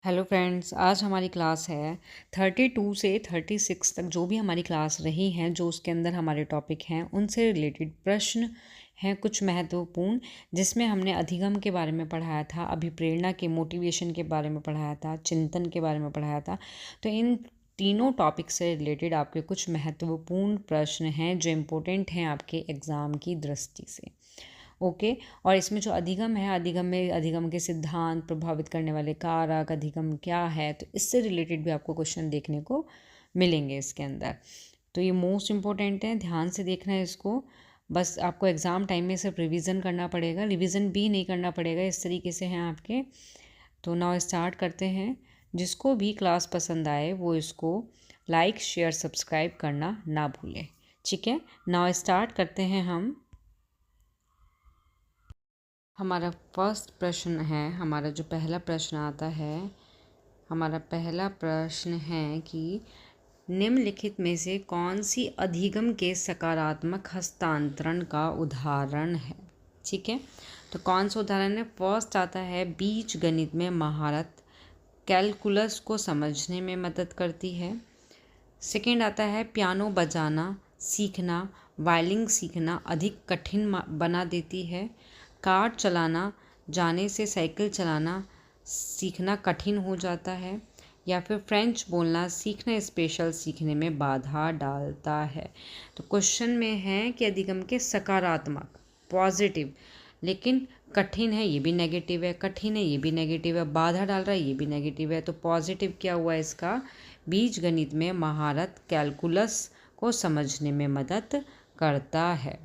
Hello friends, आज हमारी class है 32 से 36 तक। जो भी हमारी क्लास रही हैं, जो उसके अंदर हमारे टॉपिक हैं, उनसे रिलेटेड प्रश्न हैं कुछ महत्वपूर्ण, जिसमें हमने अधिगम के बारे में पढ़ाया था, अभिप्रेरणा के मोटिवेशन के बारे में पढ़ाया था, चिंतन के बारे में पढ़ाया था। तो इन तीनों टॉपिक से रिलेटेड आपके कुछ महत्वपूर्ण प्रश्न हैं जो इम्पोर्टेंट हैं आपके एग्ज़ाम की दृष्टि से। ओके। और इसमें जो अधिगम है, अधिगम में अधिगम के सिद्धांत, प्रभावित करने वाले कारक, अधिगम क्या है, तो इससे रिलेटेड भी आपको क्वेश्चन देखने को मिलेंगे इसके अंदर। तो ये मोस्ट इम्पोर्टेंट है, ध्यान से देखना है इसको। बस आपको एग्ज़ाम टाइम में सिर्फ रिवीजन करना पड़ेगा, रिवीजन भी नहीं करना पड़ेगा, इस तरीके से हैं आपके। तो नाउ स्टार्ट करते हैं। जिसको भी क्लास पसंद आए वो इसको लाइक, शेयर, सब्सक्राइब करना ना भूलें। ठीक है, नाउ स्टार्ट करते हैं हम। हमारा फर्स्ट प्रश्न है, हमारा जो पहला प्रश्न आता है, हमारा पहला प्रश्न है कि निम्नलिखित में से कौन सी अधिगम के सकारात्मक हस्तांतरण का उदाहरण है। ठीक है, तो कौन सा उदाहरण है। फर्स्ट आता है बीज गणित में महारत, कैलकुलस को समझने में मदद करती है। सेकेंड आता है पियानो बजाना सीखना, वायलिन सीखना अधिक कठिन बना देती है। कार चलाना जाने से साइकिल चलाना सीखना कठिन हो जाता है। या फिर फ्रेंच बोलना सीखना स्पेशल सीखने में बाधा डालता है। तो क्वेश्चन में है कि अधिगम के सकारात्मक, पॉजिटिव, लेकिन कठिन है ये भी नेगेटिव है, कठिन है ये भी नेगेटिव है, बाधा डाल रहा है ये भी नेगेटिव है। तो पॉजिटिव क्या हुआ इसका, बीज गणित में महारत कैलकुलस को समझने में मदद करता है।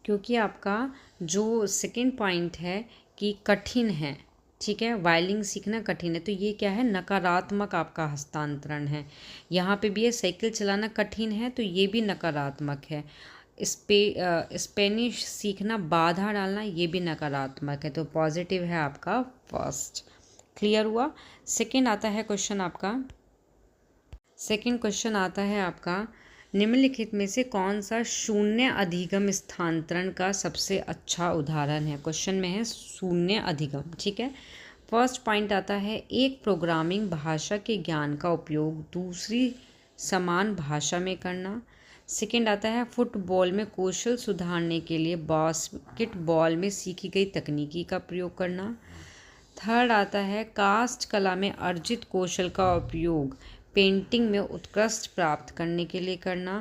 क्योंकि आपका जो सेकंड पॉइंट है कि कठिन है, ठीक है, वायलिन सीखना कठिन है, तो ये क्या है, नकारात्मक आपका हस्तांतरण है। यहाँ पे भी है साइकिल चलाना कठिन है, तो ये भी नकारात्मक है। स्पेनिश सीखना बाधा डालना ये भी नकारात्मक है। तो पॉजिटिव है आपका फर्स्ट। क्लियर हुआ। सेकंड आता है क्वेश्चन आपका, सेकंड क्वेश्चन आता है आपका निम्नलिखित में से कौन सा शून्य अधिगम स्थानांतरण का सबसे अच्छा उदाहरण है। क्वेश्चन में है शून्य अधिगम। ठीक है, फर्स्ट पॉइंट आता है एक प्रोग्रामिंग भाषा के ज्ञान का उपयोग दूसरी समान भाषा में करना। सेकंड आता है फुटबॉल में कौशल सुधारने के लिए बास्केटबॉल में सीखी गई तकनीकी का प्रयोग करना। थर्ड आता है कास्ट कला में अर्जित कौशल का उपयोग पेंटिंग में उत्कृष्ट प्राप्त करने के लिए करना।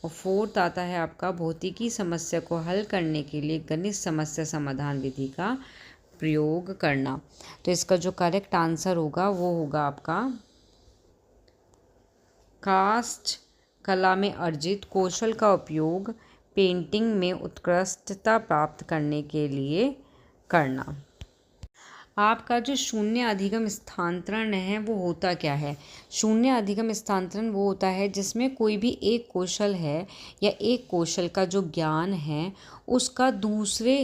और फोर्थ आता है आपका भौतिकी समस्या को हल करने के लिए गणित समस्या समाधान विधि का प्रयोग करना। तो इसका जो करेक्ट आंसर होगा वो होगा आपका कास्ट कला में अर्जित कौशल का उपयोग पेंटिंग में उत्कृष्टता प्राप्त करने के लिए करना। आपका जो शून्य अधिगम स्थानांतरण है वो होता क्या है। शून्य अधिगम स्थानांतरण वो होता है जिसमें कोई भी एक कौशल है या एक कौशल का जो ज्ञान है उसका दूसरे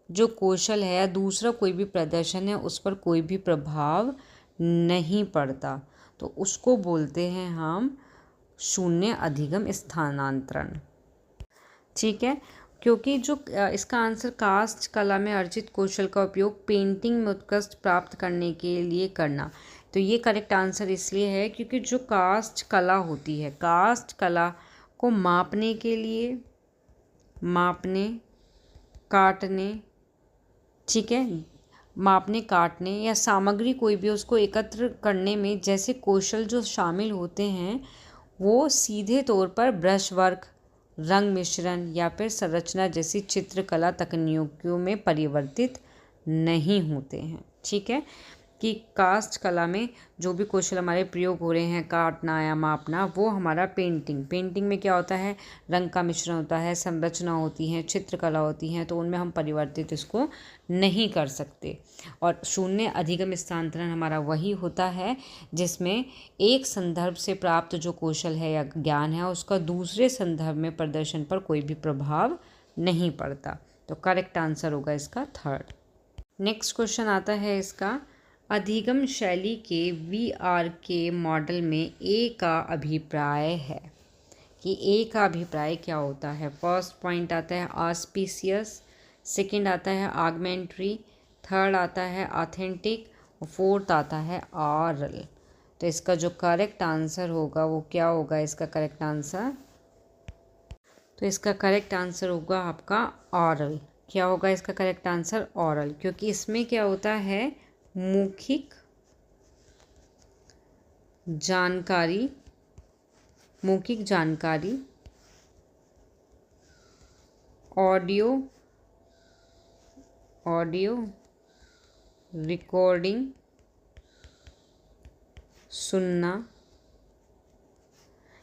जो कौशल है या दूसरा कोई भी प्रदर्शन है उस पर कोई भी प्रभाव नहीं पड़ता, तो उसको बोलते हैं हम शून्य अधिगम स्थानांतरण। ठीक है, क्योंकि जो इसका आंसर कास्ट कला में अर्जित कौशल का उपयोग पेंटिंग में उत्कृष्ट प्राप्त करने के लिए करना, तो ये करेक्ट आंसर इसलिए है क्योंकि जो कास्ट कला होती है, कास्ट कला को मापने के लिए, मापने काटने, ठीक है, मापने काटने या सामग्री कोई भी उसको एकत्र करने में जैसे कौशल जो शामिल होते हैं वो सीधे तौर पर ब्रश वर्क, रंग मिश्रण या फिर संरचना जैसी चित्रकला तकनीकों में परिवर्तित नहीं होते हैं। ठीक है, कि कास्ट कला में जो भी कौशल हमारे प्रयोग हो रहे हैं काटना या मापना, वो हमारा पेंटिंग में क्या होता है, रंग का मिश्रण होता है, संरचना होती है, चित्रकला होती हैं, तो उनमें हम परिवर्तित इसको नहीं कर सकते। और शून्य अधिगम स्थानांतरण हमारा वही होता है जिसमें एक संदर्भ से प्राप्त जो कौशल है या ज्ञान है उसका दूसरे संदर्भ में प्रदर्शन पर कोई भी प्रभाव नहीं पड़ता। तो करेक्ट आंसर होगा इसका थर्ड। नेक्स्ट क्वेश्चन आता है इसका अधिगम शैली के वीआर के मॉडल में ए का अभिप्राय है, कि ए का अभिप्राय क्या होता है। फर्स्ट पॉइंट आता है ऑस्पिशियस, सेकंड आता है आगमेंट्री, थर्ड आता है ऑथेंटिक और फोर्थ आता है ऑरल। तो इसका जो करेक्ट आंसर होगा वो क्या होगा? इसका करेक्ट आंसर, तो इसका करेक्ट आंसर होगा आपका ऑरल। क्या होगा इसका करेक्ट आंसर? ऑरल, क्योंकि इसमें क्या होता है, मौखिक जानकारी, मौखिक जानकारी, ऑडियो रिकॉर्डिंग सुनना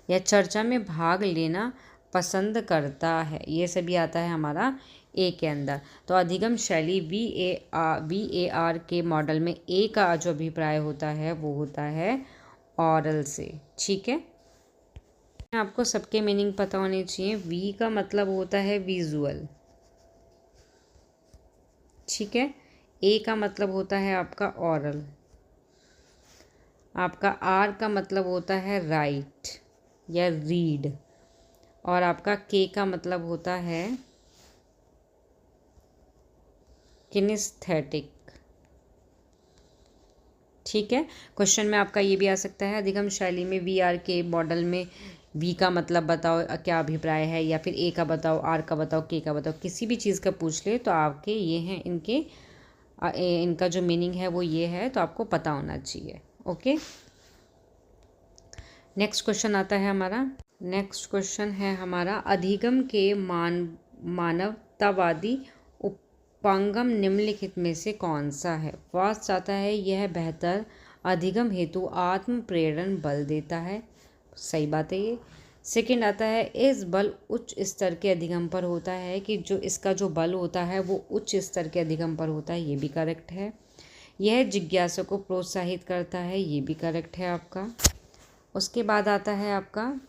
या चर्चा में भाग लेना पसंद करता है, ये सभी आता है हमारा ए के अंदर। तो अधिगम शैली VAR के मॉडल में ए का जो अभिप्राय होता है वो होता है ऑरल से। ठीक है, आपको सबके मीनिंग पता होने चाहिए। वी का मतलब होता है विजुअल, ठीक है। ए का मतलब होता है आपका ऑरल, आपका आर का मतलब होता है राइट या रीड, और आपका के का मतलब होता है किनेस्थेटिक। ठीक है, क्वेश्चन में आपका ये भी आ सकता है, अधिगम शैली में VR के मॉडल में वी का मतलब बताओ, क्या अभिप्राय है, या फिर ए का बताओ, आर का बताओ, के का बताओ, किसी भी चीज़ का पूछ ले तो आपके ये हैं, इनका जो मीनिंग है वो ये है, तो आपको पता होना चाहिए। ओके, नेक्स्ट क्वेश्चन आता है हमारा। नेक्स्ट क्वेश्चन है हमारा, अधिगम के मानवतावादी उपांगम निम्नलिखित में से कौन सा है? फर्स्ट आता है, यह बेहतर अधिगम हेतु आत्म प्रेरण बल देता है, सही बात है ये। सेकंड आता है, इस बल उच्च स्तर के अधिगम पर होता है, कि जो इसका जो बल होता है वो उच्च स्तर के अधिगम पर होता है, ये भी करेक्ट है। यह जिज्ञासा को प्रोत्साहित करता है, ये भी करेक्ट है आपका। उसके बाद आता है आपका,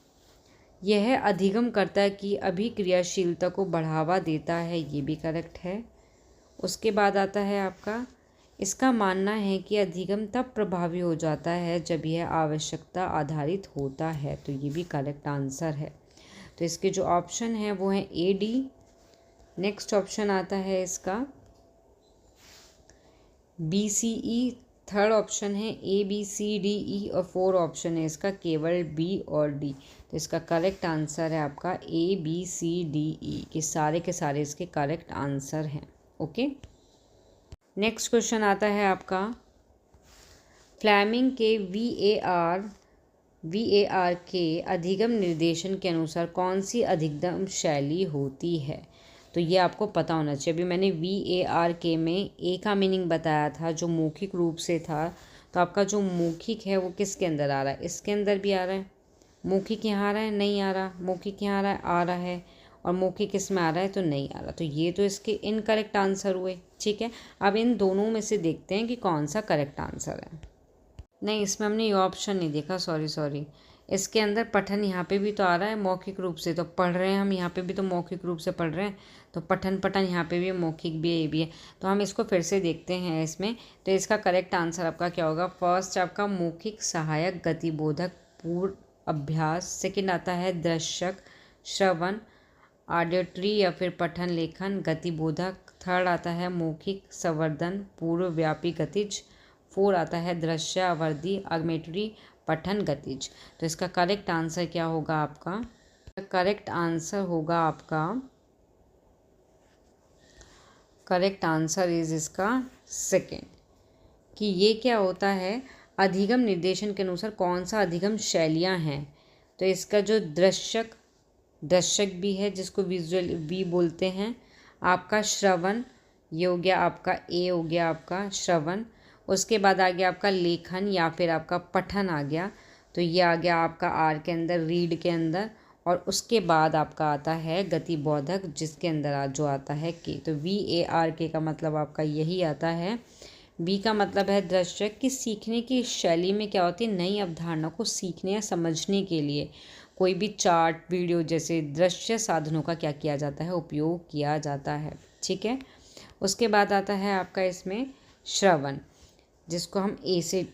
यह अधिगम करता कि अभिक्रियाशीलता को बढ़ावा देता है, ये भी करेक्ट है। उसके बाद आता है आपका, इसका मानना है कि अधिगम तब प्रभावी हो जाता है जब यह आवश्यकता आधारित होता है, तो ये भी करेक्ट आंसर है। तो इसके जो ऑप्शन है वो है AD। नेक्स्ट ऑप्शन आता है इसका BCE, थर्ड ऑप्शन है ABCDE, और फोर्थ ऑप्शन है इसका केवल B और D। तो इसका करेक्ट आंसर है आपका ABCDE, के सारे इसके करेक्ट आंसर हैं। ओके, नेक्स्ट क्वेश्चन आता है आपका, फ्लेमिंग के VAR के अधिगम निर्देशन के अनुसार कौन सी अधिगम शैली होती है? तो ये आपको पता होना चाहिए। अभी मैंने VAR के में ए का मीनिंग बताया था जो मौखिक रूप से था, तो आपका जो मौखिक है वो किसके अंदर आ रहा है? इसके अंदर भी आ रहा है। मौखिक यहाँ आ रहा है, नहीं आ रहा। मौखिक यहाँ आ रहा है, और मौखिक इसमें आ रहा है तो नहीं आ रहा। तो ये तो इसके इनकरेक्ट आंसर हुए। ठीक है, अब इन दोनों में से देखते हैं कि कौन सा करेक्ट आंसर है। नहीं, इसमें हमने ये ऑप्शन नहीं देखा, सॉरी। इसके अंदर पठन यहाँ पे भी तो आ रहा है मौखिक रूप से, तो पढ़ रहे हैं हम, यहाँ पे भी तो मौखिक रूप से पढ़ रहे हैं, तो पठन यहाँ पे भी मौखिक भी है, ये भी है। तो हम इसको फिर से देखते हैं इसमें। तो इसका करेक्ट आंसर आपका क्या होगा? फर्स्ट आपका मौखिक सहायक गतिबोधक पूर्व अभ्यास, सेकंड आता है दृश्यक श्रवण ऑडिटरी या फिर पठन लेखन गतिबोधक, थर्ड आता है मौखिक संवर्धन पूर्वव्यापी गतिज, फोर आता है दृश्य अवधि ऑगमेटरी पठन गतिज। तो इसका करेक्ट आंसर क्या होगा आपका? करेक्ट आंसर होगा आपका, करेक्ट आंसर इज इसका सेकेंड, कि ये क्या होता है, अधिगम निर्देशन के अनुसार कौन सा अधिगम शैलियाँ हैं। तो इसका जो दृश्यक भी है जिसको विजुअल भी बोलते हैं, आपका श्रवण, ये हो गया आपका ए, हो गया आपका श्रवण। उसके बाद आ गया आपका लेखन या फिर आपका पठन आ गया, तो ये आ गया आपका आर के अंदर, रीड के अंदर। और उसके बाद आपका आता है गतिबोधक, जिसके अंदर जो आता है के। तो VAR के का मतलब आपका यही आता है। बी का मतलब है दृश्य, कि सीखने की शैली में क्या होती है, नई अवधारणा को सीखने या समझने के लिए कोई भी चार्ट वीडियो जैसे दृश्य साधनों का क्या किया जाता है, उपयोग किया जाता है। ठीक है, उसके बाद आता है आपका इसमें श्रवण, जिसको हम ए से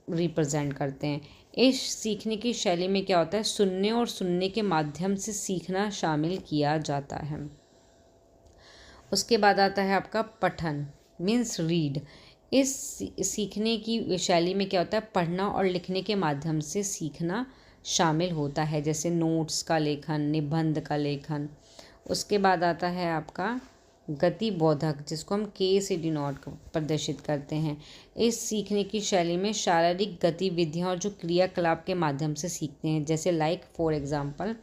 रिप्रेजेंट करते हैं। इस सीखने की शैली में क्या होता है, सुनने और सुनने के माध्यम से सीखना शामिल किया जाता है। उसके बाद आता है आपका पठन, मीन्स रीड, इस सीखने की शैली में क्या होता है, पढ़ना और लिखने के माध्यम से सीखना शामिल होता है, जैसे नोट्स का लेखन, निबंध का लेखन। उसके बाद आता है आपका गतिबोधक, जिसको हम के से डिनोट प्रदर्शित करते हैं। इस सीखने की शैली में शारीरिक गतिविधियां और जो क्रियाकलाप के माध्यम से सीखते हैं, जैसे लाइक फॉर एग्जांपल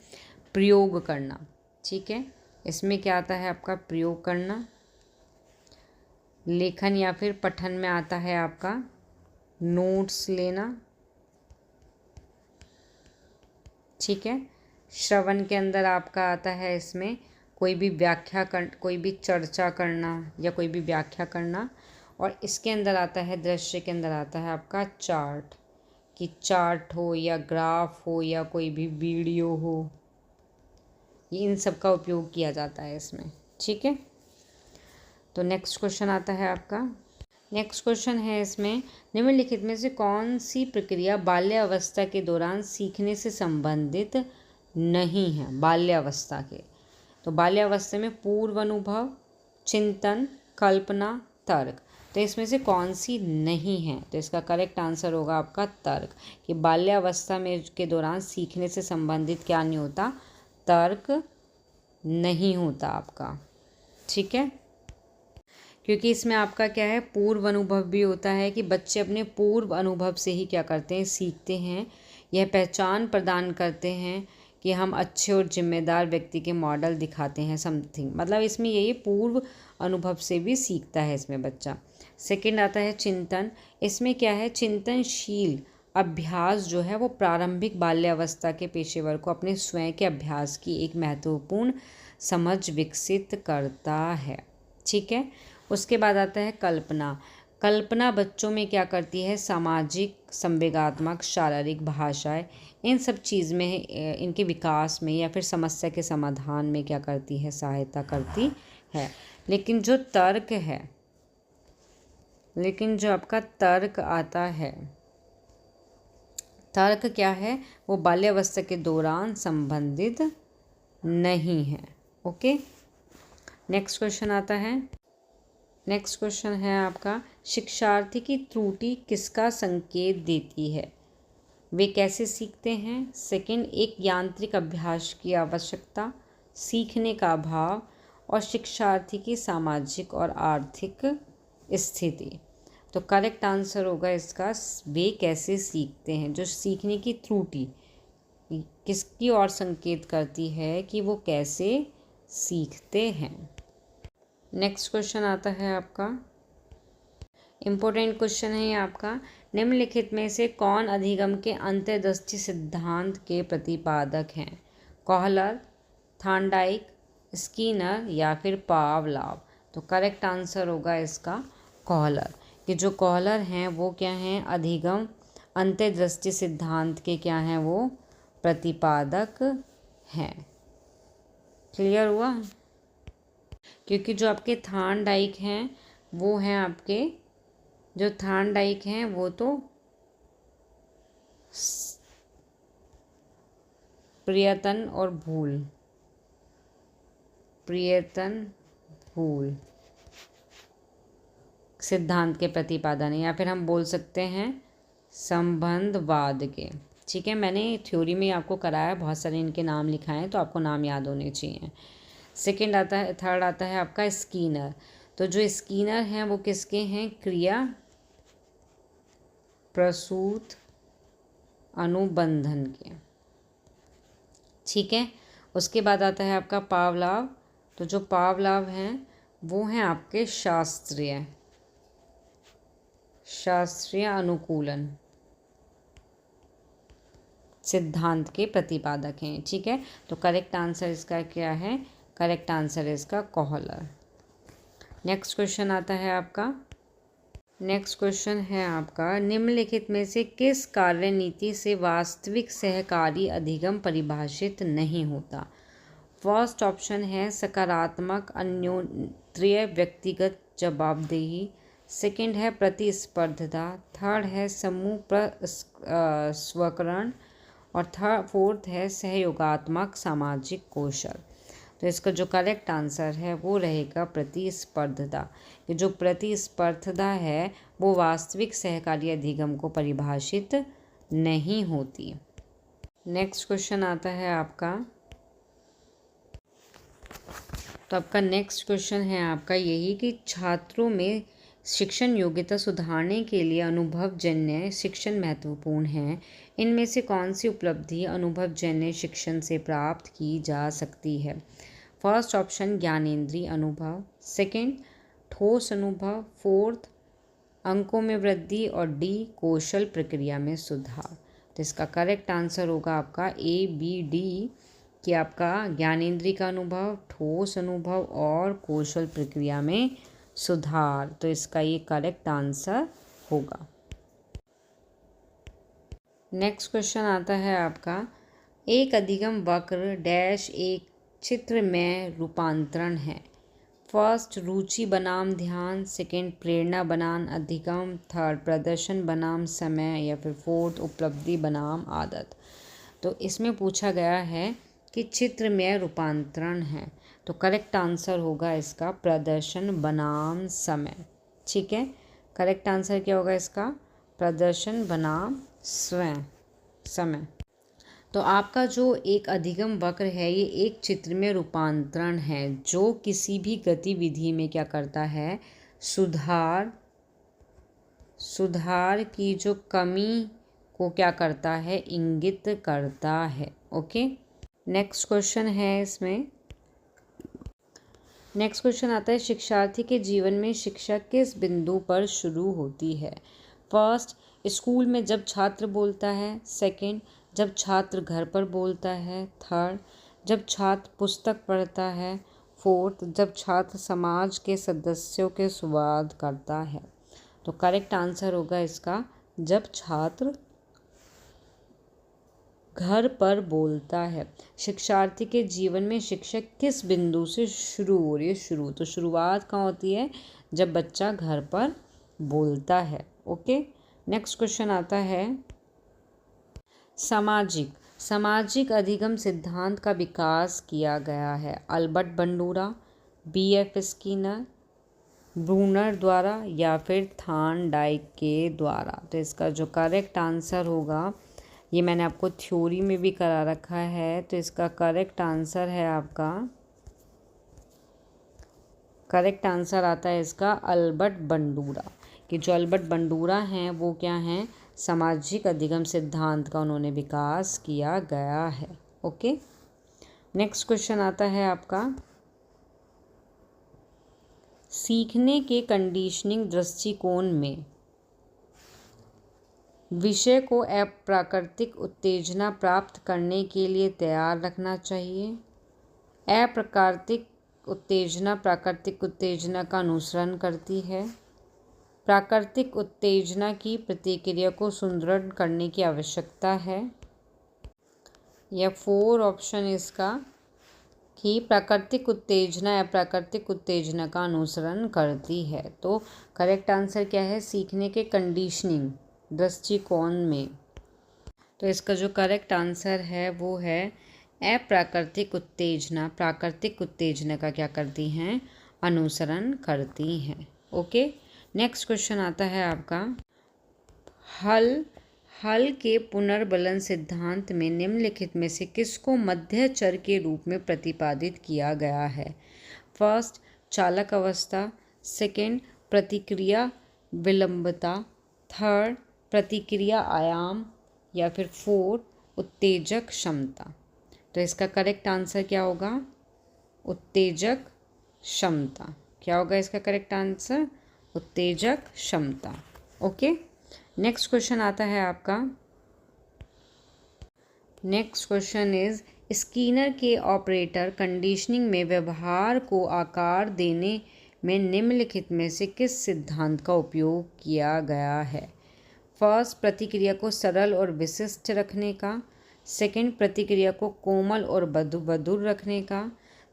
प्रयोग करना। ठीक है, इसमें क्या आता है आपका प्रयोग करना। लेखन या फिर पठन में आता है आपका नोट्स लेना। ठीक है, श्रवण के अंदर आपका आता है इसमें कोई भी चर्चा करना या कोई भी व्याख्या करना। और इसके अंदर आता है, दृश्य के अंदर आता है आपका चार्ट, कि चार्ट हो या ग्राफ हो या कोई भी वीडियो हो, ये इन सब का उपयोग किया जाता है इसमें। ठीक है, तो नेक्स्ट क्वेश्चन आता है आपका। नेक्स्ट क्वेश्चन है इसमें, निम्नलिखित में से कौन सी प्रक्रिया बाल्यावस्था के दौरान सीखने से संबंधित नहीं है। बाल्यावस्था के, तो बाल्यावस्था में पूर्व अनुभव, चिंतन, कल्पना, तर्क, तो इसमें से कौन सी नहीं है। तो इसका करेक्ट आंसर होगा आपका तर्क, कि बाल्यावस्था में के दौरान सीखने से संबंधित क्या नहीं होता, तर्क नहीं होता आपका। ठीक है, क्योंकि इसमें आपका क्या है, पूर्व अनुभव भी होता है, कि बच्चे अपने पूर्व अनुभव से ही क्या करते हैं, सीखते हैं। यह पहचान प्रदान करते हैं कि हम अच्छे और जिम्मेदार व्यक्ति के मॉडल दिखाते हैं समथिंग, मतलब इसमें यही पूर्व अनुभव से भी सीखता है इसमें बच्चा। सेकंड आता है चिंतन। इसमें क्या है, चिंतनशील अभ्यास जो है वो प्रारंभिक बाल्यावस्था के पेशेवर को अपने स्वयं के अभ्यास की एक महत्वपूर्ण समझ विकसित करता है। ठीक है, उसके बाद आता है कल्पना। कल्पना बच्चों में क्या करती है, सामाजिक, संवेगात्मक, शारीरिक, भाषाएं, इन सब चीज़ में, इनके विकास में या फिर समस्या के समाधान में क्या करती है, सहायता करती है। लेकिन जो आपका तर्क आता है, तर्क क्या है, वो बाल्यावस्था के दौरान संबंधित नहीं है। ओके, नेक्स्ट क्वेश्चन आता है। नेक्स्ट क्वेश्चन है आपका, शिक्षार्थी की त्रुटि किसका संकेत देती है, वे कैसे सीखते हैं। सेकंड, एक यांत्रिक अभ्यास की आवश्यकता, सीखने का अभाव, और शिक्षार्थी की सामाजिक और आर्थिक स्थिति। तो करेक्ट आंसर होगा इसका, वे कैसे सीखते हैं। जो सीखने की त्रुटि किसकी ओर संकेत करती है, कि वो कैसे सीखते हैं। नेक्स्ट क्वेश्चन आता है आपका, इम्पोर्टेंट क्वेश्चन है ये आपका, निम्नलिखित में से कौन अधिगम के अंतर्दृष्टि सिद्धांत के प्रतिपादक हैं। कॉहलर, थॉर्नडाइक, स्किनर या फिर पावलोव। तो करेक्ट आंसर होगा इसका कॉहलर, कि जो कॉहलर हैं वो क्या हैं, अधिगम अंतर्दृष्टि सिद्धांत के क्या हैं, वो प्रतिपादक हैं। क्लियर हुआ, क्योंकि जो आपके थॉर्नडाइक हैं वो हैं आपके, जो थॉर्नडाइक हैं वो तो प्रयत्न भूल सिद्धांत के प्रतिपादन, या फिर हम बोल सकते हैं संबंधवाद के। ठीक है, मैंने थ्योरी में आपको कराया, बहुत सारे इनके नाम लिखाए हैं, तो आपको नाम याद होने चाहिए। थर्ड आता है आपका स्किनर। तो जो स्किनर हैं वो किसके हैं, क्रिया प्रसूत अनुबंधन के। ठीक है, उसके बाद आता है आपका पावलोव। तो जो पावलोव हैं वो हैं आपके शास्त्रीय अनुकूलन सिद्धांत के प्रतिपादक हैं। ठीक है, तो करेक्ट आंसर इसका क्या है, करेक्ट आंसर है इसका कॉहलर। नेक्स्ट क्वेश्चन आता है आपका, नेक्स्ट क्वेश्चन है आपका, निम्नलिखित में से किस कार्यनीति से वास्तविक सहकारी अधिगम परिभाषित नहीं होता। फर्स्ट ऑप्शन है सकारात्मक अन्योन्याश्रय व्यक्तिगत जवाबदेही, सेकंड है प्रतिस्पर्धा, थर्ड है समूह स्वकरण, और फोर्थ है सहयोगात्मक सामाजिक कौशल। तो इसका जो करेक्ट आंसर है वो रहेगा प्रतिस्पर्धता। कि जो प्रतिस्पर्धता है वो वास्तविक सहकारी अधिगम को परिभाषित नहीं होती। नेक्स्ट क्वेश्चन आता है आपका, तो आपका नेक्स्ट क्वेश्चन है आपका यही कि छात्रों में शिक्षण योग्यता सुधारने के लिए अनुभवजन्य शिक्षण महत्वपूर्ण है। इनमें से कौन सी उपलब्धि अनुभवजन्य शिक्षण से प्राप्त की जा सकती है? फर्स्ट ऑप्शन ज्ञानेंद्रीय अनुभव, सेकंड ठोस अनुभव, फोर्थ अंकों में वृद्धि और डी कौशल प्रक्रिया में सुधार। तो इसका करेक्ट आंसर होगा आपका ABD कि आपका ज्ञानेंद्रीय का अनुभव, ठोस अनुभव और कौशल प्रक्रिया में सुधार। तो इसका ये करेक्ट आंसर होगा। नेक्स्ट क्वेश्चन आता है आपका, एक अधिगम वक्र डैश एक चित्र में रूपांतरण है। फर्स्ट रुचि बनाम ध्यान, सेकंड प्रेरणा बनाम अधिगम, थर्ड प्रदर्शन बनाम समय या फिर फोर्थ उपलब्धि बनाम आदत। तो इसमें पूछा गया है कि चित्र में रूपांतरण है, तो करेक्ट आंसर होगा इसका प्रदर्शन बनाम समय। ठीक है, करेक्ट आंसर क्या होगा इसका? प्रदर्शन बनाम समय। तो आपका जो एक अधिगम वक्र है ये एक चित्र में रूपांतरण है जो किसी भी गतिविधि में क्या करता है? सुधार की जो कमी को क्या करता है? इंगित करता है। ओके, नेक्स्ट क्वेश्चन है इसमें, नेक्स्ट क्वेश्चन आता है शिक्षार्थी के जीवन में शिक्षा किस बिंदु पर शुरू होती है? फर्स्ट स्कूल में जब छात्र बोलता है, सेकंड जब छात्र घर पर बोलता है, थर्ड जब छात्र पुस्तक पढ़ता है, फोर्थ जब छात्र समाज के सदस्यों के संवाद करता है। तो करेक्ट आंसर होगा इसका जब छात्र घर पर बोलता है। शिक्षार्थी के जीवन में शिक्षा किस बिंदु से शुरू हो रही है? तो शुरुआत कहाँ होती है? जब बच्चा घर पर बोलता है। ओके, नेक्स्ट क्वेश्चन आता है सामाजिक अधिगम सिद्धांत का विकास किया गया है Albert Bandura, BF Skinner, Bruner द्वारा या फिर थॉर्नडाइक के द्वारा। तो इसका जो करेक्ट आंसर होगा, ये मैंने आपको थ्योरी में भी करा रखा है, तो इसका करेक्ट आंसर है आपका, करेक्ट आंसर आता है इसका अल्बर्ट बंडूरा। कि जो अल्बर्ट बंडूरा हैं वो क्या हैं? सामाजिक अधिगम सिद्धांत का उन्होंने विकास किया गया है। ओके, नेक्स्ट क्वेश्चन आता है आपका सीखने के कंडीशनिंग दृष्टिकोण में विषय को अप्राकृतिक उत्तेजना प्राप्त करने के लिए तैयार रखना चाहिए। अप्राकृतिक उत्तेजना प्राकृतिक उत्तेजना का अनुसरण करती है। प्राकृतिक उत्तेजना की प्रतिक्रिया को सुदृढ़ करने की आवश्यकता है। या 4 ऑप्शन इसका कि प्राकृतिक उत्तेजना अप्राकृतिक उत्तेजना का अनुसरण करती है। तो करेक्ट आंसर क्या है? सीखने के कंडीशनिंग दृष्टिकोण में। तो इसका जो करेक्ट आंसर है वो है अप्राकृतिक उत्तेजना प्राकृतिक उत्तेजना का क्या करती हैं? अनुसरण करती हैं। ओके, नेक्स्ट क्वेश्चन आता है आपका हल के पुनर्बलन सिद्धांत में निम्नलिखित में से किसको मध्य चर के रूप में प्रतिपादित किया गया है? फर्स्ट चालक अवस्था, सेकंड प्रतिक्रिया विलंबता, थर्ड प्रतिक्रिया आयाम या फिर फोर्थ उत्तेजक क्षमता। तो इसका करेक्ट आंसर क्या होगा? उत्तेजक क्षमता। क्या होगा इसका करेक्ट आंसर? उत्तेजक क्षमता। ओके, नेक्स्ट क्वेश्चन आता है आपका, नेक्स्ट क्वेश्चन इज स्किनर के ऑपरेटर कंडीशनिंग में व्यवहार को आकार देने में निम्नलिखित में से किस सिद्धांत का उपयोग किया गया है? फर्स्ट प्रतिक्रिया को सरल और विशिष्ट रखने का, सेकंड प्रतिक्रिया को कोमल और मधुर रखने का,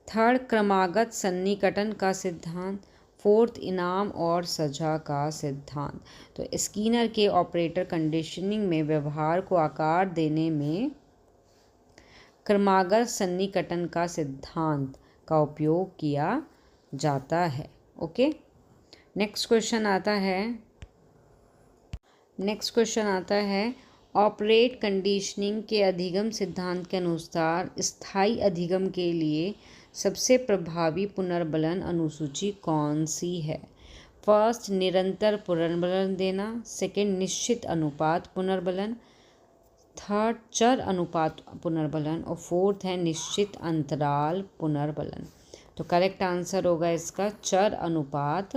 थर्ड क्रमागत सन्निकटन का सिद्धांत, फोर्थ इनाम और सजा का सिद्धांत। तो स्किनर के ऑपरेटर कंडीशनिंग में व्यवहार को आकार देने में क्रमागत सन्निकटन का सिद्धांत का उपयोग किया जाता है। ओके, नेक्स्ट क्वेश्चन आता है ऑपरेट कंडीशनिंग के अधिगम सिद्धांत के अनुसार स्थायी अधिगम के लिए सबसे प्रभावी पुनर्बलन अनुसूची कौन सी है? फर्स्ट, निरंतर पुनर्बलन देना। सेकंड, निश्चित अनुपात पुनर्बलन। थर्ड, चर अनुपात पुनर्बलन। और फोर्थ है निश्चित अंतराल पुनर्बलन। तो करेक्ट आंसर होगा इसका चर अनुपात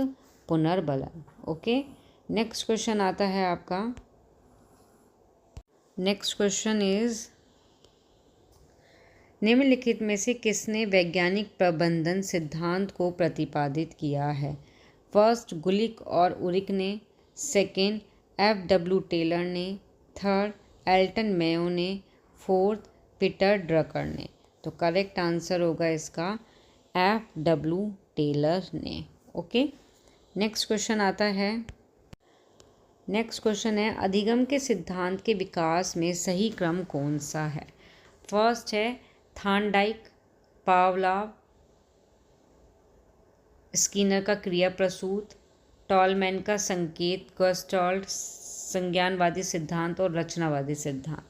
पुनर्बलन। ओके, नेक्स्ट क्वेश्चन आता है आपका। नेक्स्ट क्वेश्चन इज निम्नलिखित में से किसने वैज्ञानिक प्रबंधन सिद्धांत को प्रतिपादित किया है? फर्स्ट, गुलिक और उरिक ने। Second, F.W. टेलर ने। थर्ड, एल्टन मेयो ने। फोर्थ, पीटर ड्रकर ने। तो करेक्ट आंसर होगा इसका F.W. टेलर ने। ओके, नेक्स्ट क्वेश्चन है अधिगम के सिद्धांत के विकास में सही क्रम कौन सा है? फर्स्ट है थार्नडाइक, पावलाव, स्किनर का क्रिया प्रसूत, टॉलमैन का संकेत, गस्टॉल्ट संज्ञानवादी सिद्धांत और रचनावादी सिद्धांत।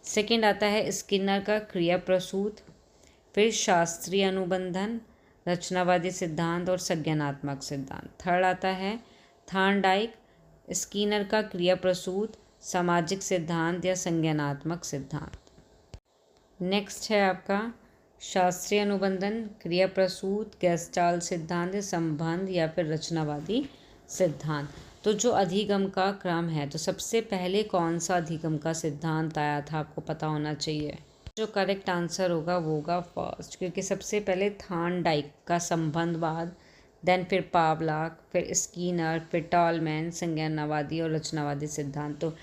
सेकंड आता है स्किनर का क्रिया प्रसूत, फिर शास्त्रीय अनुबंधन, रचनावादी सिद्धांत और संज्ञानात्मक सिद्धांत। थर्ड आता है थार्नडाइक, स्किनर का क्रिया प्रसूत, सामाजिक सिद्धांत या संज्ञानात्मक सिद्धांत। नेक्स्ट है आपका शास्त्रीय अनुबंधन, क्रिया प्रसूत, गेस्टाल्ट सिद्धांत, संबंध या फिर रचनावादी सिद्धांत। तो जो अधिगम का क्रम है, तो सबसे पहले कौन सा अधिगम का सिद्धांत आया था आपको पता होना चाहिए। जो करेक्ट आंसर होगा वो होगा फर्स्ट, क्योंकि सबसे पहले थार्नडाइक का संबंधवाद, देन फिर पावलाक, फिर स्किनर, फिर टॉलमैन संज्ञानवादी और रचनावादी सिद्धांत। तो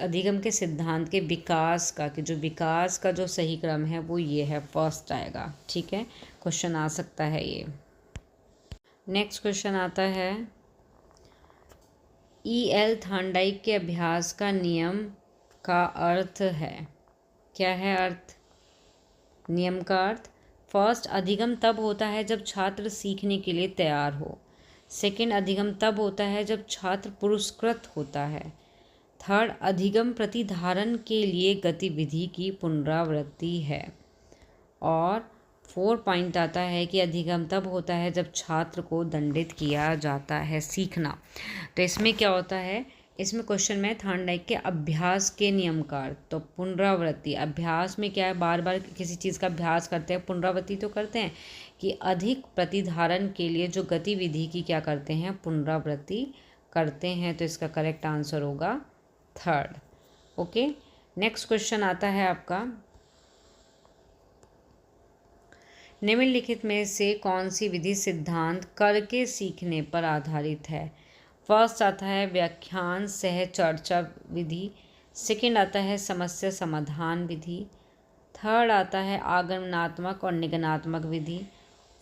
अधिगम के सिद्धांत के विकास का जो सही क्रम है वो ये है, फर्स्ट आएगा। ठीक है, क्वेश्चन आ सकता है ये। नेक्स्ट क्वेश्चन आता है E.L. थार्नडाइक के अभ्यास का नियम का अर्थ है। क्या है अर्थ? नियम का अर्थ, फर्स्ट, अधिगम तब होता है जब छात्र सीखने के लिए तैयार हो। सेकंड, अधिगम तब होता है जब छात्र पुरस्कृत होता है। थर्ड, अधिगम प्रतिधारण के लिए गतिविधि की पुनरावृत्ति है। और 4 पॉइंट आता है कि अधिगम तब होता है जब छात्र को दंडित किया जाता है। सीखना, तो इसमें क्या होता है, इसमें क्वेश्चन में थार्नडाइक के अभ्यास के नियम का अर्थ। तो पुनरावृत्ति, अभ्यास में क्या है, बार बार किसी चीज़ का अभ्यास करते हैं, पुनरावृत्ति तो करते हैं कि अधिक प्रतिधारण के लिए जो गतिविधि की क्या करते हैं, पुनरावृत्ति करते हैं। तो इसका करेक्ट आंसर होगा थर्ड। ओके, नेक्स्ट क्वेश्चन आता है आपका, निम्नलिखित में से कौन सी विधि सिद्धांत करके सीखने पर आधारित है? फर्स्ट आता है व्याख्यान सह चर्चा विधि। सेकंड आता है समस्या समाधान विधि। थर्ड आता है आगमनात्मक और निगमनात्मक विधि।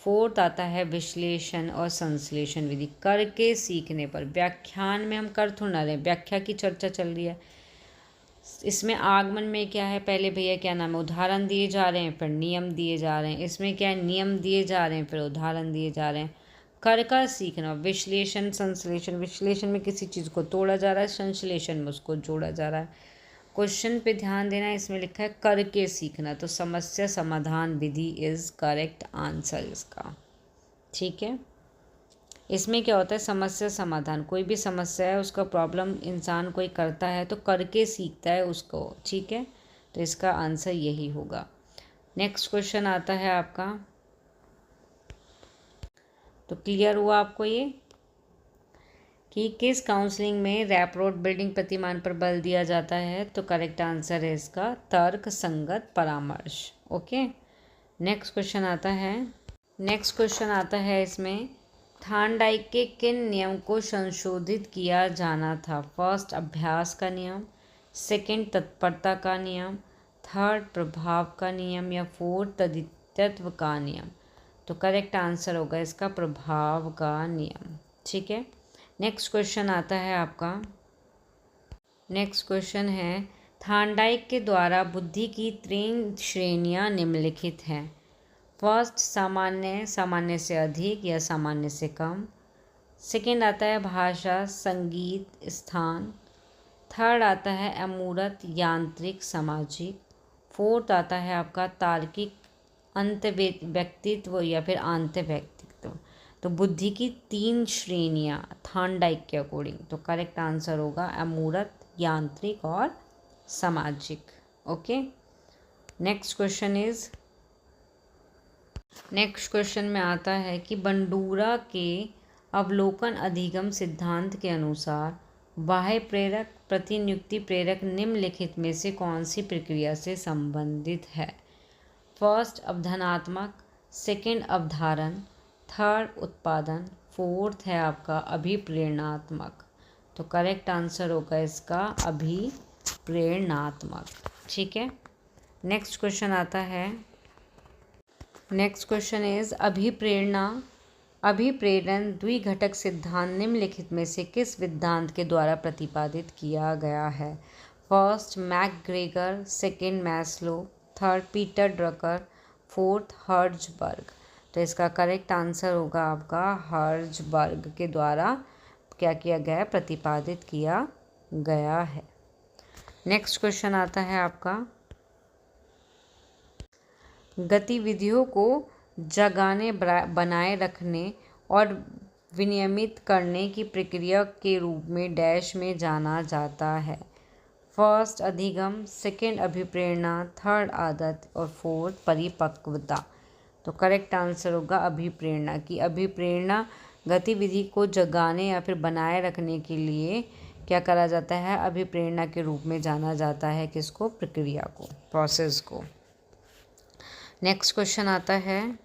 फोर्थ आता है विश्लेषण और संश्लेषण विधि। करके सीखने पर, व्याख्यान में हम कर थोड़ा रहे, व्याख्या की चर्चा चल रही है। इसमें आगमन में क्या है, पहले भैया क्या नाम है, उदाहरण दिए जा रहे हैं, फिर नियम दिए जा रहे हैं। इसमें क्या है, नियम दिए जा रहे हैं, फिर उदाहरण दिए जा रहे हैं। कर का सीखना, विश्लेषण संश्लेषण, विश्लेषण में किसी चीज़ को तोड़ा जा रहा है, संश्लेषण में उसको जोड़ा जा रहा है। क्वेश्चन पे ध्यान देना, इसमें लिखा है करके सीखना, तो समस्या समाधान विधि इज करेक्ट आंसर इसका। ठीक है, इसमें क्या होता है, समस्या समाधान, कोई भी समस्या है उसका प्रॉब्लम इंसान कोई करता है तो करके सीखता है उसको। ठीक है, तो इसका आंसर यही होगा। नेक्स्ट क्वेश्चन आता है आपका, तो क्लियर हुआ आपको ये कि किस काउंसलिंग में रैप रोड बिल्डिंग प्रतिमान पर बल दिया जाता है? तो करेक्ट आंसर है इसका तर्क संगत परामर्श। ओके, नेक्स्ट क्वेश्चन आता है इसमें, थार्नडाइक के किन नियम को संशोधित किया जाना था? फर्स्ट, अभ्यास का नियम। सेकंड, तत्परता का नियम। थर्ड, प्रभाव का नियम। या फोर्थ, तदितत्व का नियम। तो करेक्ट आंसर होगा इसका प्रभाव का नियम। ठीक है, नेक्स्ट क्वेश्चन आता है आपका, नेक्स्ट क्वेश्चन है, थार्नडाइक के द्वारा बुद्धि की 3 श्रेणियाँ निम्नलिखित हैं। फर्स्ट सामान्य, सामान्य से अधिक या सामान्य से कम। सेकंड आता है भाषा, संगीत, स्थान। थर्ड आता है अमूर्त, यांत्रिक, सामाजिक। फोर्थ आता है आपका तार्किक, अंत व्यक्तित्व या फिर आंत व्यक्तित्व। तो बुद्धि की 3 श्रेणियाँ थॉर्नडाइक के अकॉर्डिंग। तो करेक्ट आंसर होगा अमूर्त, यांत्रिक और सामाजिक। ओके, नेक्स्ट क्वेश्चन में आता है कि बंडूरा के अवलोकन अधिगम सिद्धांत के अनुसार बाह्य प्रेरक, प्रतिनियुक्ति प्रेरक निम्नलिखित में से कौन सी प्रक्रिया से संबंधित है? फर्स्ट अवधारणात्मक, सेकंड अवधारण, थर्ड उत्पादन, फोर्थ है आपका अभिप्रेरणात्मक। तो करेक्ट आंसर होगा इसका अभिप्रेरणात्मक। ठीक है, नेक्स्ट क्वेश्चन आता है। नेक्स्ट क्वेश्चन इज अभिप्रेरण द्विघटक सिद्धांत निम्नलिखित में से किस सिद्धांत के द्वारा प्रतिपादित किया गया है? First McGregor, second Maslow, third Peter Drucker, fourth Herzberg. तो इसका करेक्ट आंसर होगा आपका हर्ट्ज़बर्ग के द्वारा क्या किया गया है? प्रतिपादित किया गया है। नेक्स्ट क्वेश्चन आता है आपका, गतिविधियों को जगाने, बनाए रखने और विनियमित करने की प्रक्रिया के रूप में डैश में जाना जाता है। फर्स्ट अधिगम, सेकंड अभिप्रेरणा, थर्ड आदत और फोर्थ परिपक्वता। तो करेक्ट आंसर होगा अभिप्रेरणा। की अभिप्रेरणा गतिविधि को जगाने या फिर बनाए रखने के लिए क्या करा जाता है? अभिप्रेरणा के रूप में जाना जाता है किसको? प्रक्रिया को, प्रोसेस को। नेक्स्ट क्वेश्चन आता है,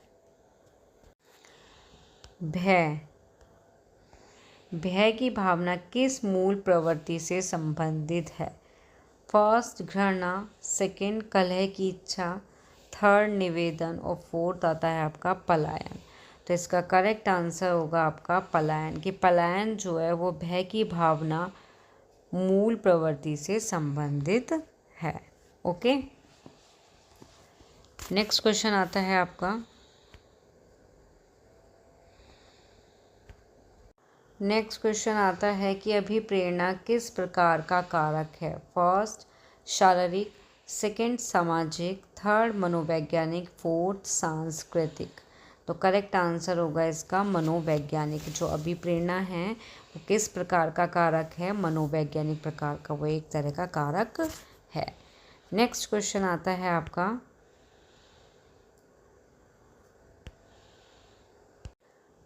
भय की भावना किस मूल प्रवृत्ति से संबंधित है? फर्स्ट घृणा, सेकंड कलह की इच्छा, थर्ड निवेदन और फोर्थ आता है आपका पलायन। तो इसका करेक्ट आंसर होगा आपका पलायन। कि पलायन जो है वो भय की भावना मूल प्रवृत्ति से संबंधित है। ओके, नेक्स्ट क्वेश्चन आता है आपका, नेक्स्ट क्वेश्चन आता है कि अभिप्रेरणा किस प्रकार का कारक है? फर्स्ट शारीरिक, सेकंड सामाजिक, थर्ड मनोवैज्ञानिक, फोर्थ सांस्कृतिक। तो करेक्ट आंसर होगा इसका मनोवैज्ञानिक। जो अभिप्रेरणा है वो किस प्रकार का कारक है? मनोवैज्ञानिक प्रकार का, वो एक तरह का कारक है। नेक्स्ट क्वेश्चन आता है आपका,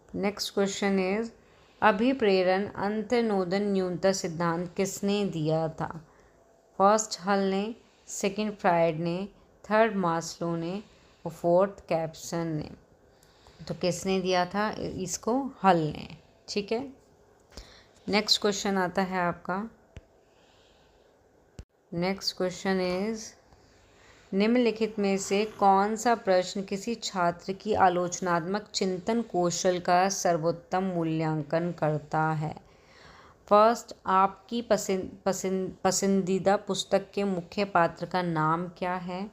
नेक्स्ट क्वेश्चन इज अभिप्रेरण अंतर्नोदन न्यूनता सिद्धांत किसने दिया था? फर्स्ट हल ने, सेकंड फ्रायड ने, थर्ड मास्लो ने और फोर्थ कैप्सन ने। तो किसने दिया था इसको? हल ने। ठीक है, नेक्स्ट क्वेश्चन आता है आपका, नेक्स्ट क्वेश्चन इज निम्नलिखित में से कौन सा प्रश्न किसी छात्र की आलोचनात्मक चिंतन कौशल का सर्वोत्तम मूल्यांकन करता है? फर्स्ट आपकी पसंदीदा पुस्तक के मुख्य पात्र का नाम क्या है?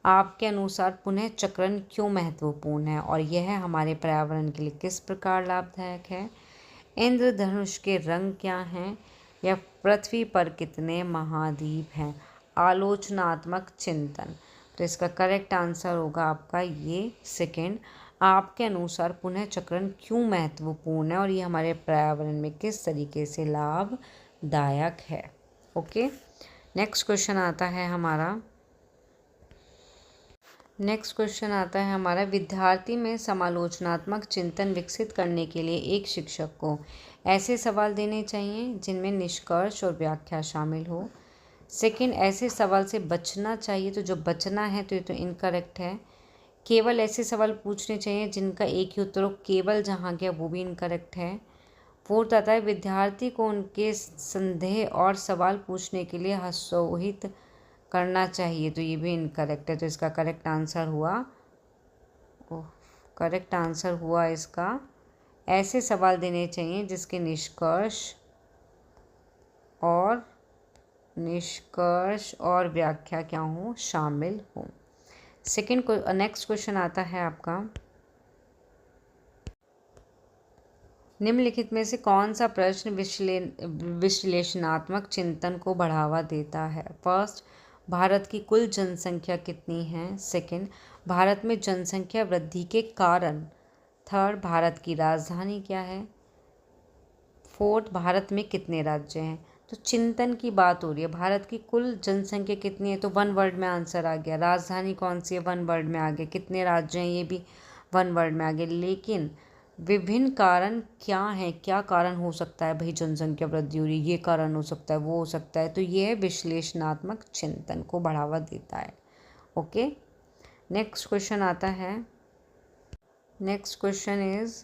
आपके अनुसार पुनः चक्रण क्यों महत्वपूर्ण है और यह हमारे पर्यावरण के लिए किस प्रकार लाभदायक है? इंद्रधनुष के रंग क्या हैं? या पृथ्वी पर कितने महाद्वीप हैं? आलोचनात्मक चिंतन। तो इसका करेक्ट आंसर होगा आपका ये सेकंड। आपके अनुसार पुनः चक्रण क्यों महत्वपूर्ण है और ये हमारे पर्यावरण में किस तरीके से लाभदायक है। ओके, नेक्स्ट क्वेश्चन आता है हमारा, नेक्स्ट क्वेश्चन आता है हमारा, विद्यार्थी में समालोचनात्मक चिंतन विकसित करने के लिए एक शिक्षक को ऐसे सवाल देने चाहिए जिनमें निष्कर्ष और व्याख्या शामिल हो। सेकंड, ऐसे सवाल से बचना चाहिए। तो जो बचना है तो ये तो इनकरेक्ट है। केवल ऐसे सवाल पूछने चाहिए जिनका एक ही उत्तर हो, केवल जहाँ गया वो भी इनकरेक्ट है। फोर्थ आता है विद्यार्थी को उनके संदेह और सवाल पूछने के लिए हतोत्साहित करना चाहिए। तो ये भी इनकरेक्ट है। तो इसका करेक्ट आंसर हुआ इसका ऐसे सवाल देने चाहिए जिसके निष्कर्ष और व्याख्या क्या हो? शामिल हो। नेक्स्ट क्वेश्चन आता है आपका, निम्नलिखित में से कौन सा प्रश्न विश्लेषणात्मक चिंतन को बढ़ावा देता है? फर्स्ट, भारत की कुल जनसंख्या कितनी है? सेकंड, भारत में जनसंख्या वृद्धि के कारण? थर्ड, भारत की राजधानी क्या है? फोर्थ, भारत में कितने राज्य हैं? तो चिंतन की बात हो रही है। भारत की कुल जनसंख्या कितनी है? तो वन वर्ड में आंसर आ गया। राजधानी कौन सी है? वन वर्ड में आ गया। कितने राज्य हैं? ये भी वन वर्ड में आ गया। लेकिन विभिन्न कारण क्या हैं? क्या कारण हो सकता है भाई जनसंख्या वृद्धि हो रही है? ये कारण हो सकता है, वो हो सकता है। तो ये है विश्लेषणात्मक चिंतन को बढ़ावा देता है। ओके, नेक्स्ट क्वेश्चन आता है। नेक्स्ट क्वेश्चन इज,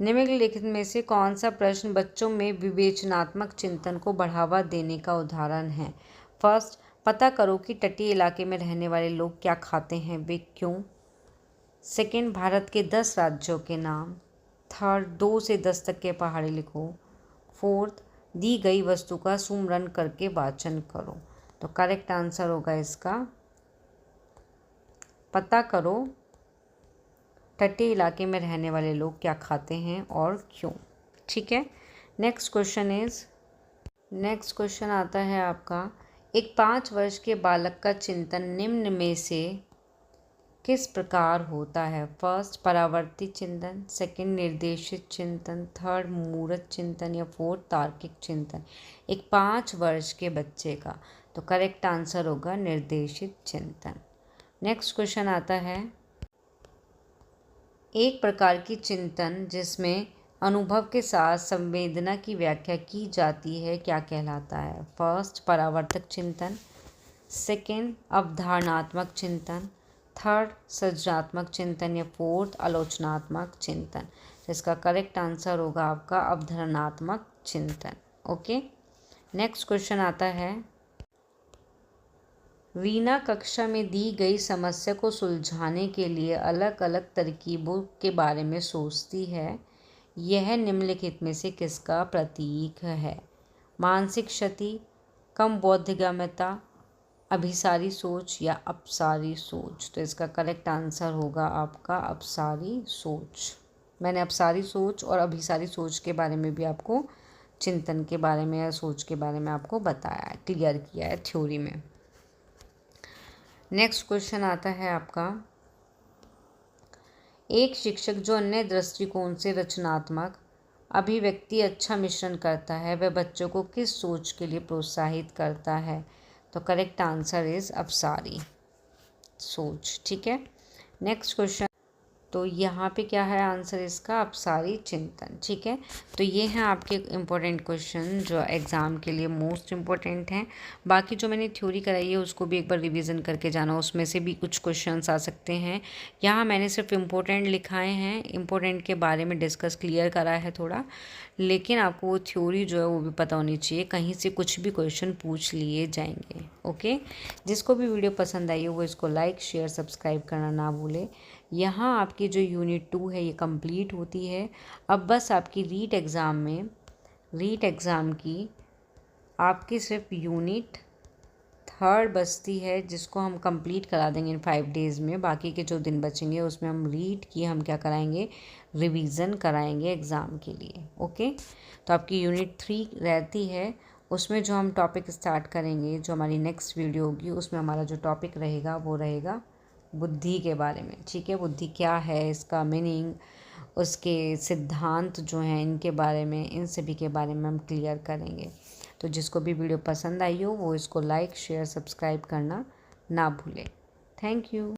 निम्नलिखित में से कौन सा प्रश्न बच्चों में विवेचनात्मक चिंतन को बढ़ावा देने का उदाहरण है? फर्स्ट, पता करो कि तटीय इलाके में रहने वाले लोग क्या खाते हैं, वे क्यों? सेकंड, भारत के 10 राज्यों के नाम। थर्ड, 2 से 10 तक के पहाड़े लिखो। फोर्थ, दी गई वस्तु का सुमरन करके वाचन करो। तो करेक्ट आंसर होगा इसका, पता करो तटीय इलाके में रहने वाले लोग क्या खाते हैं और क्यों। ठीक है, नेक्स्ट क्वेश्चन आता है आपका, एक 5 वर्ष के बालक का चिंतन निम्न में से किस प्रकार होता है? फर्स्ट, परावर्ती चिंतन। सेकंड, निर्देशित चिंतन। थर्ड, मूर्त चिंतन। या फोर्थ, तार्किक चिंतन। एक 5 वर्ष के बच्चे का, तो करेक्ट आंसर होगा निर्देशित चिंतन। नेक्स्ट क्वेश्चन आता है, एक प्रकार की चिंतन जिसमें अनुभव के साथ संवेदना की व्याख्या की जाती है क्या कहलाता है? फर्स्ट, परावर्तक चिंतन। सेकंड, अवधारणात्मक चिंतन। थर्ड, सृजनात्मक चिंतन। या फोर्थ, आलोचनात्मक चिंतन। तो इसका करेक्ट आंसर होगा आपका अवधारणात्मक चिंतन। ओके, नेक्स्ट क्वेश्चन आता है, रीना कक्षा में दी गई समस्या को सुलझाने के लिए अलग अलग तरकीबों के बारे में सोचती है। यह निम्नलिखित में से किसका प्रतीक है? मानसिक क्षति, कम बोधगम्यता, अभिसारी सोच या अपसारी सोच। तो इसका करेक्ट आंसर होगा आपका अपसारी सोच। मैंने अपसारी सोच और अभिसारी सोच के बारे में भी आपको, चिंतन के बारे में या सोच के बारे में आपको बताया है, क्लियर किया है थ्योरी में। नेक्स्ट क्वेश्चन आता है आपका, एक शिक्षक जो अन्य दृष्टिकोण से रचनात्मक अभिव्यक्ति अच्छा मिश्रण करता है, वह बच्चों को किस सोच के लिए प्रोत्साहित करता है? तो करेक्ट आंसर इज अपसारी सोच। ठीक है, नेक्स्ट क्वेश्चन, तो यहाँ पे क्या है आंसर इसका? अपसारी चिंतन। ठीक है, तो ये हैं आपके इम्पोर्टेंट क्वेश्चन जो एग्ज़ाम के लिए मोस्ट इम्पोर्टेंट हैं। बाकी जो मैंने थ्योरी कराई है उसको भी एक बार रिवीजन करके जाना, उसमें से भी कुछ क्वेश्चंस आ सकते हैं। यहाँ मैंने सिर्फ इम्पोर्टेंट लिखाए हैं, इम्पोर्टेंट के बारे में डिस्कस क्लियर करा है थोड़ा, लेकिन आपको वो थ्योरी जो है वो भी पता होनी चाहिए, कहीं से कुछ भी क्वेश्चन पूछ लिए जाएंगे। ओके, जिसको भी वीडियो पसंद आई हो वो इसको लाइक शेयर सब्सक्राइब करना ना भूले। यहाँ आपकी जो यूनिट 2 है ये कंप्लीट होती है। अब बस आपकी रीट एग्ज़ाम की आपकी सिर्फ यूनिट 3 बचती है, जिसको हम कंप्लीट करा देंगे इन 5 डेज़ में। बाकी के जो दिन बचेंगे उसमें हम रीट की हम क्या कराएंगे? रिवीजन कराएंगे एग्ज़ाम के लिए। ओके, तो आपकी यूनिट 3 रहती है, उसमें जो हम टॉपिक स्टार्ट करेंगे, जो हमारी नेक्स्ट वीडियो होगी उसमें हमारा जो टॉपिक रहेगा वो रहेगा बुद्धि के बारे में। ठीक है, बुद्धि क्या है, इसका मीनिंग, उसके सिद्धांत जो हैं इनके बारे में, इन सभी के बारे में हम क्लियर करेंगे। तो जिसको भी वीडियो पसंद आई हो वो इसको लाइक शेयर सब्सक्राइब करना ना भूले। Thank you.